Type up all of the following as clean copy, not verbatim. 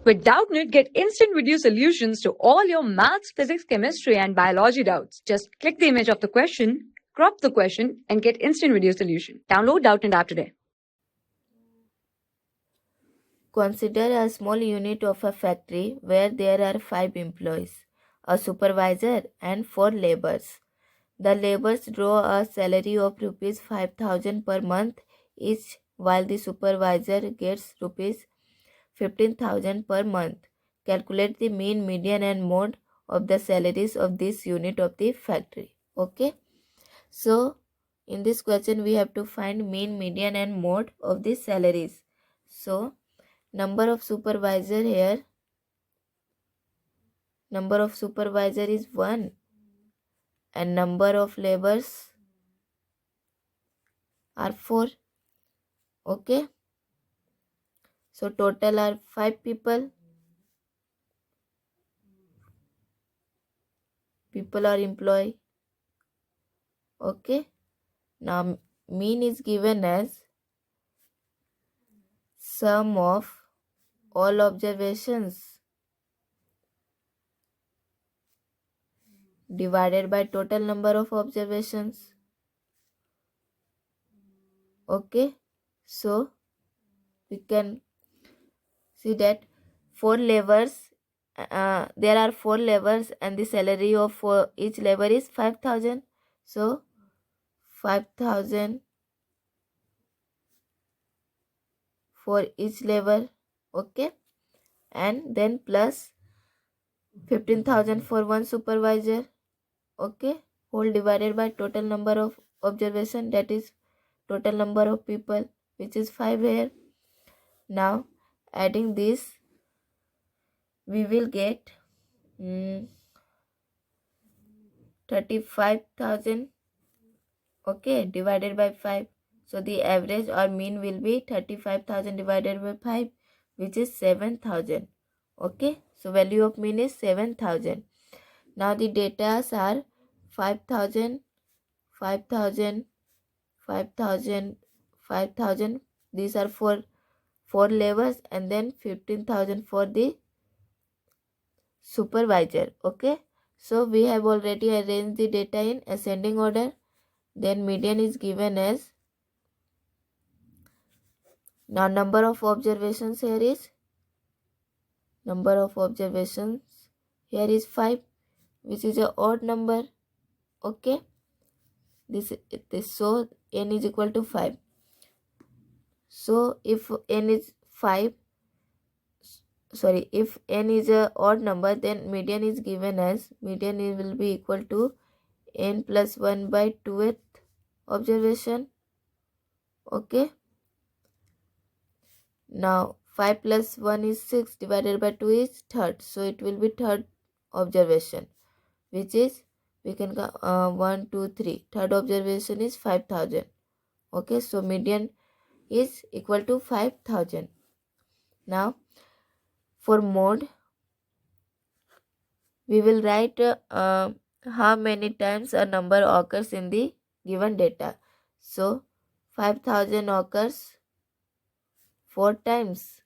With Doubtnut, get instant video solutions to all your maths, physics, chemistry, and biology doubts. Just click the image of the question, crop the question, and get instant video solution. Download Doubtnut app today. Consider a small unit of a factory where there are 5 employees, a supervisor, and 4 laborers. The laborers draw a salary of rupees 5,000 per month each, while the supervisor gets rupees 15,000 per month. Calculate the mean, median, and mode of the salaries of this unit of the factory. Okay. So, in this question, we have to find mean, median, and mode of the salaries. So, number of supervisor here. Number of supervisor is 1. And number of laborers are 4. Okay. So total are 5 people. People are employee. Okay. Now mean is given as sum of all observations divided by total number of observations. Okay. So we can see that 4 laborers, there are 4 laborers and the salary of each labor is 5,000. So 5,000 for each labor. Okay. And then plus 15,000 for one supervisor. Okay. Whole divided by total number of observation, that is total number of people, which is 5 here. Now adding this, we will get 35,000. Okay, divided by 5. So the average or mean will be 35,000 divided by 5, which is 7,000. Okay, so value of mean is 7,000. Now the data are 5,000, 5,000, 5,000, 5,000. These are for 4 laborers, and then 15,000 for the supervisor. Okay, so we have already arranged the data in ascending order. Then median is given as, now number of observations here is, number of observations here is 5, which is an odd number. Okay, this so n is equal to 5. So if n is 5, if n is a odd number, then median is given as, median will be equal to n plus 1 by 2th observation. Okay, now 5 plus 1 is 6, divided by 2 is 3rd, so it will be 3rd observation, which is, we can 1 2 3, 3rd observation is 5,000. Okay, so median is equal to 5,000. Now for mode, we will write how many times a number occurs in the given data. So 5,000 occurs 4 times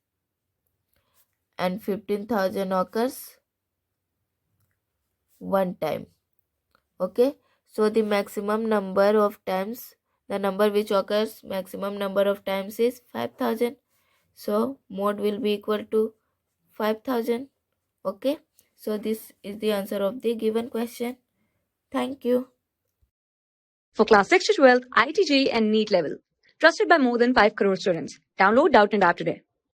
and 15,000 occurs 1 time. Okay, so the maximum number of times, the number which occurs maximum number of times is 5,000. So mode will be equal to 5,000. Okay, so this is the answer of the given question. Thank you. For class 6 to 12, IIT JEE and NEET level. Trusted by more than 5 crore students. Download Doubtnut app today.